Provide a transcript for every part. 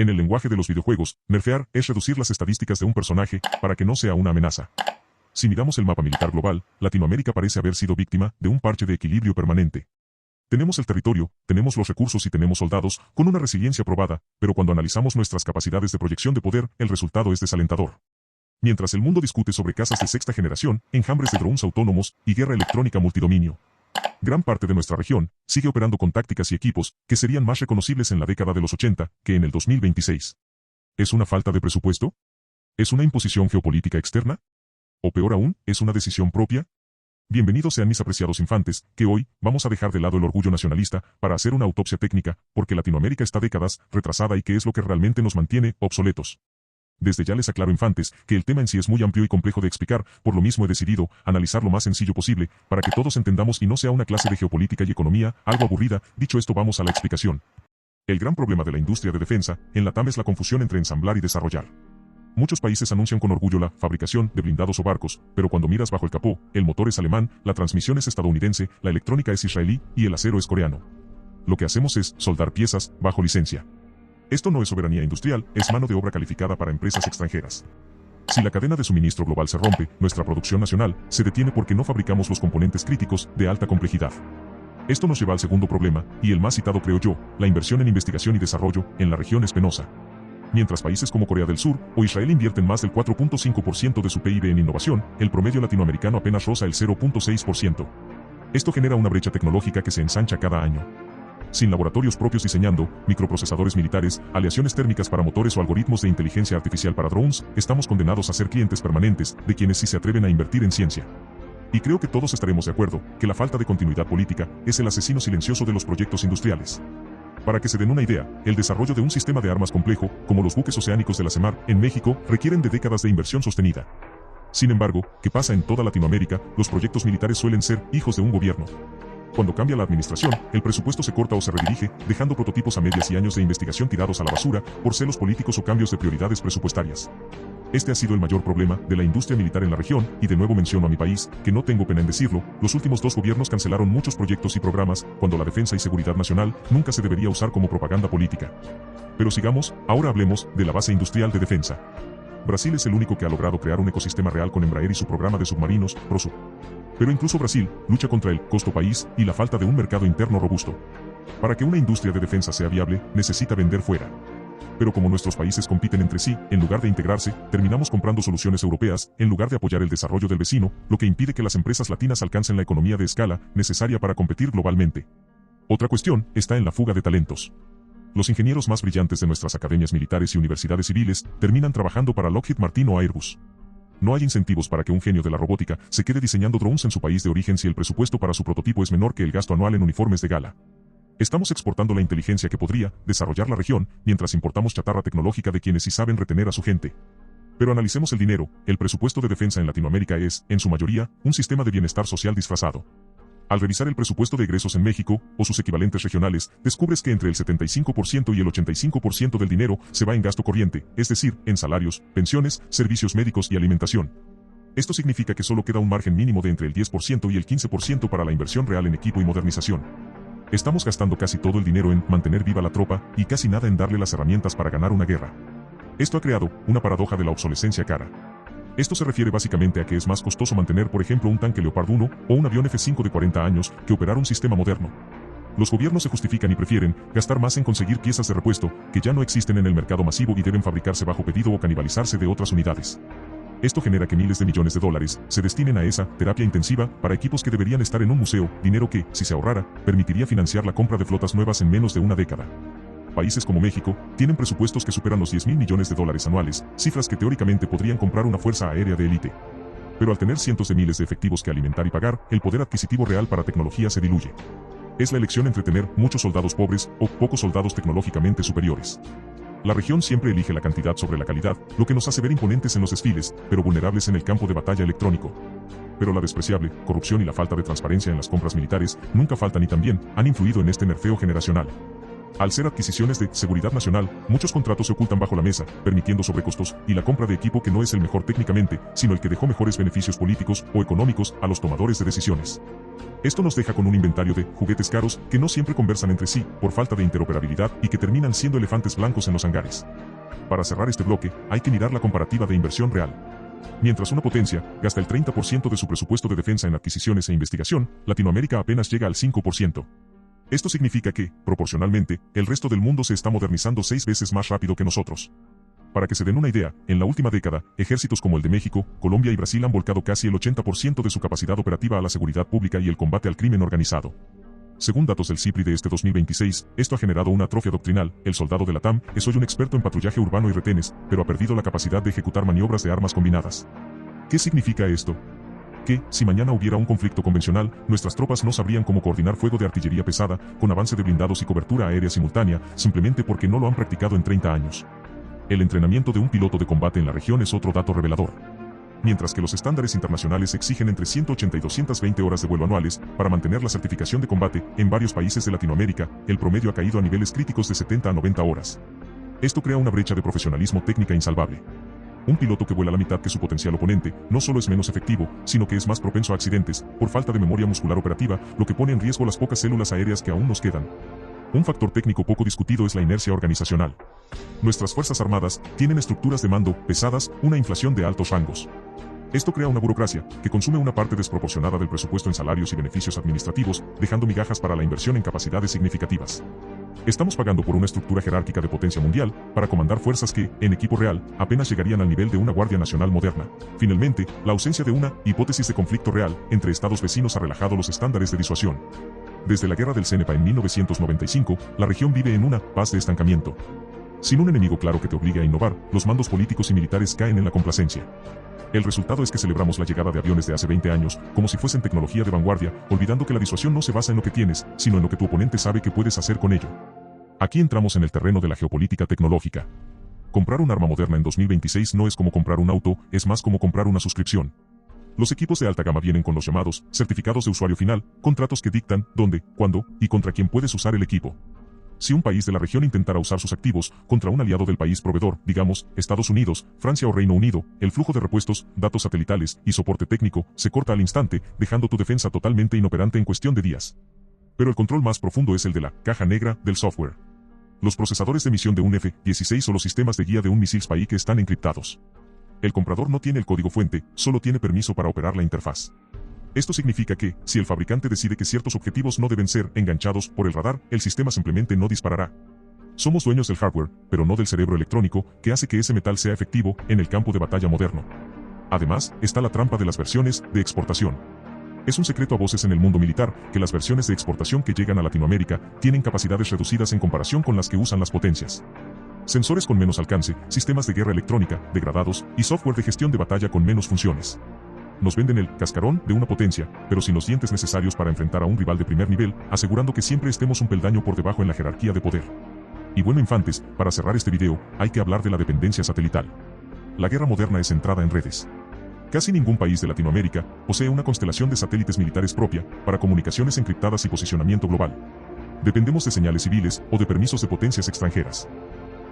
En el lenguaje de los videojuegos, nerfear es reducir las estadísticas de un personaje para que no sea una amenaza. Si miramos el mapa militar global, Latinoamérica parece haber sido víctima de un parche de equilibrio permanente. Tenemos el territorio, tenemos los recursos y tenemos soldados, con una resiliencia probada, pero cuando analizamos nuestras capacidades de proyección de poder, el resultado es desalentador. Mientras el mundo discute sobre casas de sexta generación, enjambres de drones autónomos y guerra electrónica multidominio, gran parte de nuestra región sigue operando con tácticas y equipos que serían más reconocibles en la década de los 80 que en el 2026. ¿Es una falta de presupuesto? ¿Es una imposición geopolítica externa? ¿O peor aún, es una decisión propia? Bienvenidos sean mis apreciados infantes, que hoy vamos a dejar de lado el orgullo nacionalista para hacer una autopsia técnica, porque Latinoamérica está décadas retrasada y que es lo que realmente nos mantiene obsoletos. Desde ya les aclaro infantes, que el tema en sí es muy amplio y complejo de explicar, por lo mismo he decidido analizar lo más sencillo posible, para que todos entendamos y no sea una clase de geopolítica y economía, algo aburrida. Dicho esto, vamos a la explicación. El gran problema de la industria de defensa en Latam es la confusión entre ensamblar y desarrollar. Muchos países anuncian con orgullo la fabricación de blindados o barcos, pero cuando miras bajo el capó, el motor es alemán, la transmisión es estadounidense, la electrónica es israelí y el acero es coreano. Lo que hacemos es soldar piezas bajo licencia. Esto no es soberanía industrial, es mano de obra calificada para empresas extranjeras. Si la cadena de suministro global se rompe, nuestra producción nacional se detiene porque no fabricamos los componentes críticos de alta complejidad. Esto nos lleva al segundo problema, y el más citado creo yo, la inversión en investigación y desarrollo en la región es penosa. Mientras países como Corea del Sur o Israel invierten más del 4.5% de su PIB en innovación, el promedio latinoamericano apenas roza el 0.6%. Esto genera una brecha tecnológica que se ensancha cada año. Sin laboratorios propios diseñando microprocesadores militares, aleaciones térmicas para motores o algoritmos de inteligencia artificial para drones, estamos condenados a ser clientes permanentes de quienes sí se atreven a invertir en ciencia. Y creo que todos estaremos de acuerdo que la falta de continuidad política es el asesino silencioso de los proyectos industriales. Para que se den una idea, el desarrollo de un sistema de armas complejo, como los buques oceánicos de la CEMAR en México, requieren de décadas de inversión sostenida. Sin embargo, ¿qué pasa en toda Latinoamérica? Los proyectos militares suelen ser hijos de un gobierno. Cuando cambia la administración, el presupuesto se corta o se redirige, dejando prototipos a medias y años de investigación tirados a la basura por celos políticos o cambios de prioridades presupuestarias. Este ha sido el mayor problema de la industria militar en la región, y de nuevo menciono a mi país, que no tengo pena en decirlo, los últimos dos gobiernos cancelaron muchos proyectos y programas, cuando la defensa y seguridad nacional nunca se debería usar como propaganda política. Pero sigamos, ahora hablemos de la base industrial de defensa. Brasil es el único que ha logrado crear un ecosistema real con Embraer y su programa de submarinos, PROSUB. Pero incluso Brasil lucha contra el costo país y la falta de un mercado interno robusto. Para que una industria de defensa sea viable, necesita vender fuera. Pero como nuestros países compiten entre sí, en lugar de integrarse, terminamos comprando soluciones europeas, en lugar de apoyar el desarrollo del vecino, lo que impide que las empresas latinas alcancen la economía de escala necesaria para competir globalmente. Otra cuestión está en la fuga de talentos. Los ingenieros más brillantes de nuestras academias militares y universidades civiles terminan trabajando para Lockheed Martin o Airbus. No hay incentivos para que un genio de la robótica se quede diseñando drones en su país de origen si el presupuesto para su prototipo es menor que el gasto anual en uniformes de gala. Estamos exportando la inteligencia que podría desarrollar la región, mientras importamos chatarra tecnológica de quienes sí saben retener a su gente. Pero analicemos el dinero. El presupuesto de defensa en Latinoamérica es, en su mayoría, un sistema de bienestar social disfrazado. Al revisar el presupuesto de egresos en México, o sus equivalentes regionales, descubres que entre el 75% y el 85% del dinero se va en gasto corriente, es decir, en salarios, pensiones, servicios médicos y alimentación. Esto significa que solo queda un margen mínimo de entre el 10% y el 15% para la inversión real en equipo y modernización. Estamos gastando casi todo el dinero en mantener viva la tropa y casi nada en darle las herramientas para ganar una guerra. Esto ha creado una paradoja de la obsolescencia cara. Esto se refiere básicamente a que es más costoso mantener, por ejemplo, un tanque Leopard 1 o un avión F-5 de 40 años que operar un sistema moderno. Los gobiernos se justifican y prefieren gastar más en conseguir piezas de repuesto que ya no existen en el mercado masivo y deben fabricarse bajo pedido o canibalizarse de otras unidades. Esto genera que miles de millones de dólares se destinen a esa terapia intensiva para equipos que deberían estar en un museo, dinero que, si se ahorrara, permitiría financiar la compra de flotas nuevas en menos de una década. Países como México tienen presupuestos que superan los 10.000 millones de dólares anuales, cifras que teóricamente podrían comprar una fuerza aérea de élite. Pero al tener cientos de miles de efectivos que alimentar y pagar, el poder adquisitivo real para tecnología se diluye. Es la elección entre tener muchos soldados pobres o pocos soldados tecnológicamente superiores. La región siempre elige la cantidad sobre la calidad, lo que nos hace ver imponentes en los desfiles, pero vulnerables en el campo de batalla electrónico. Pero la despreciable corrupción y la falta de transparencia en las compras militares nunca faltan y también han influido en este nerfeo generacional. Al ser adquisiciones de seguridad nacional, muchos contratos se ocultan bajo la mesa, permitiendo sobrecostos y la compra de equipo que no es el mejor técnicamente, sino el que dejó mejores beneficios políticos o económicos a los tomadores de decisiones. Esto nos deja con un inventario de juguetes caros que no siempre conversan entre sí por falta de interoperabilidad y que terminan siendo elefantes blancos en los hangares. Para cerrar este bloque, hay que mirar la comparativa de inversión real. Mientras una potencia gasta el 30% de su presupuesto de defensa en adquisiciones e investigación, Latinoamérica apenas llega al 5%. Esto significa que, proporcionalmente, el resto del mundo se está modernizando 6 veces más rápido que nosotros. Para que se den una idea, en la última década, ejércitos como el de México, Colombia y Brasil han volcado casi el 80% de su capacidad operativa a la seguridad pública y el combate al crimen organizado. Según datos del CIPRI de este 2026, esto ha generado una atrofia doctrinal. El soldado de la TAM es hoy un experto en patrullaje urbano y retenes, pero ha perdido la capacidad de ejecutar maniobras de armas combinadas. ¿Qué significa esto? Que, si mañana hubiera un conflicto convencional, nuestras tropas no sabrían cómo coordinar fuego de artillería pesada, con avance de blindados y cobertura aérea simultánea, simplemente porque no lo han practicado en 30 años. El entrenamiento de un piloto de combate en la región es otro dato revelador. Mientras que los estándares internacionales exigen entre 180 y 220 horas de vuelo anuales para mantener la certificación de combate, en varios países de Latinoamérica, el promedio ha caído a niveles críticos de 70 a 90 horas. Esto crea una brecha de profesionalismo técnica insalvable. Un piloto que vuela la mitad que su potencial oponente, no solo es menos efectivo, sino que es más propenso a accidentes, por falta de memoria muscular operativa, lo que pone en riesgo las pocas células aéreas que aún nos quedan. Un factor técnico poco discutido es la inercia organizacional. Nuestras Fuerzas Armadas tienen estructuras de mando pesadas, una inflación de altos rangos. Esto crea una burocracia que consume una parte desproporcionada del presupuesto en salarios y beneficios administrativos, dejando migajas para la inversión en capacidades significativas. Estamos pagando por una estructura jerárquica de potencia mundial para comandar fuerzas que, en equipo real, apenas llegarían al nivel de una Guardia Nacional moderna. Finalmente, la ausencia de una hipótesis de conflicto real entre estados vecinos ha relajado los estándares de disuasión. Desde la guerra del Cenepa en 1995, la región vive en una paz de estancamiento. Sin un enemigo claro que te obligue a innovar, los mandos políticos y militares caen en la complacencia. El resultado es que celebramos la llegada de aviones de hace 20 años, como si fuesen tecnología de vanguardia, olvidando que la disuasión no se basa en lo que tienes, sino en lo que tu oponente sabe que puedes hacer con ello. Aquí entramos en el terreno de la geopolítica tecnológica. Comprar un arma moderna en 2026 no es como comprar un auto, es más como comprar una suscripción. Los equipos de alta gama vienen con los llamados certificados de usuario final, contratos que dictan dónde, cuándo y contra quién puedes usar el equipo. Si un país de la región intentara usar sus activos contra un aliado del país proveedor, digamos, Estados Unidos, Francia o Reino Unido, el flujo de repuestos, datos satelitales y soporte técnico se corta al instante, dejando tu defensa totalmente inoperante en cuestión de días. Pero el control más profundo es el de la caja negra del software. Los procesadores de emisión de un F-16 o los sistemas de guía de un misil Spy que están encriptados. El comprador no tiene el código fuente, solo tiene permiso para operar la interfaz. Esto significa que, si el fabricante decide que ciertos objetivos no deben ser enganchados por el radar, el sistema simplemente no disparará. Somos dueños del hardware, pero no del cerebro electrónico, que hace que ese metal sea efectivo en el campo de batalla moderno. Además, está la trampa de las versiones de exportación. Es un secreto a voces en el mundo militar que las versiones de exportación que llegan a Latinoamérica tienen capacidades reducidas en comparación con las que usan las potencias. Sensores con menos alcance, sistemas de guerra electrónica degradados y software de gestión de batalla con menos funciones. Nos venden el cascarón de una potencia, pero sin los dientes necesarios para enfrentar a un rival de primer nivel, asegurando que siempre estemos un peldaño por debajo en la jerarquía de poder. Y bueno, infantes, para cerrar este video, hay que hablar de la dependencia satelital. La guerra moderna es centrada en redes. Casi ningún país de Latinoamérica posee una constelación de satélites militares propia para comunicaciones encriptadas y posicionamiento global. Dependemos de señales civiles o de permisos de potencias extranjeras.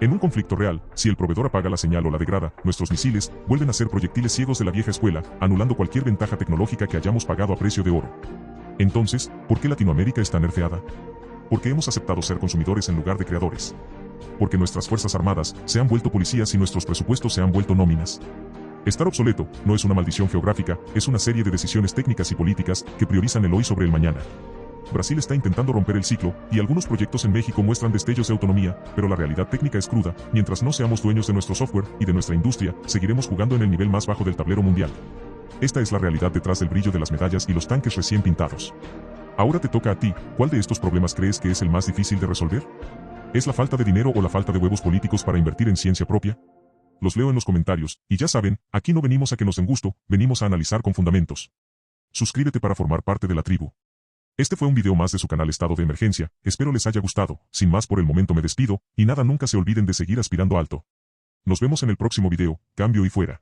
En un conflicto real, si el proveedor apaga la señal o la degrada, nuestros misiles vuelven a ser proyectiles ciegos de la vieja escuela, anulando cualquier ventaja tecnológica que hayamos pagado a precio de oro. Entonces, ¿por qué Latinoamérica está nerfeada? Porque hemos aceptado ser consumidores en lugar de creadores. Porque nuestras Fuerzas Armadas se han vuelto policías y nuestros presupuestos se han vuelto nóminas. Estar obsoleto no es una maldición geográfica, es una serie de decisiones técnicas y políticas que priorizan el hoy sobre el mañana. Brasil está intentando romper el ciclo, y algunos proyectos en México muestran destellos de autonomía, pero la realidad técnica es cruda. Mientras no seamos dueños de nuestro software y de nuestra industria, seguiremos jugando en el nivel más bajo del tablero mundial. Esta es la realidad detrás del brillo de las medallas y los tanques recién pintados. Ahora te toca a ti, ¿cuál de estos problemas crees que es el más difícil de resolver? ¿Es la falta de dinero o la falta de huevos políticos para invertir en ciencia propia? Los leo en los comentarios, y ya saben, aquí no venimos a que nos engusto, venimos a analizar con fundamentos. Suscríbete para formar parte de la tribu. Este fue un video más de su canal Estado de Emergencia, espero les haya gustado, sin más por el momento me despido, y nada nunca se olviden de seguir aspirando alto. Nos vemos en el próximo video, cambio y fuera.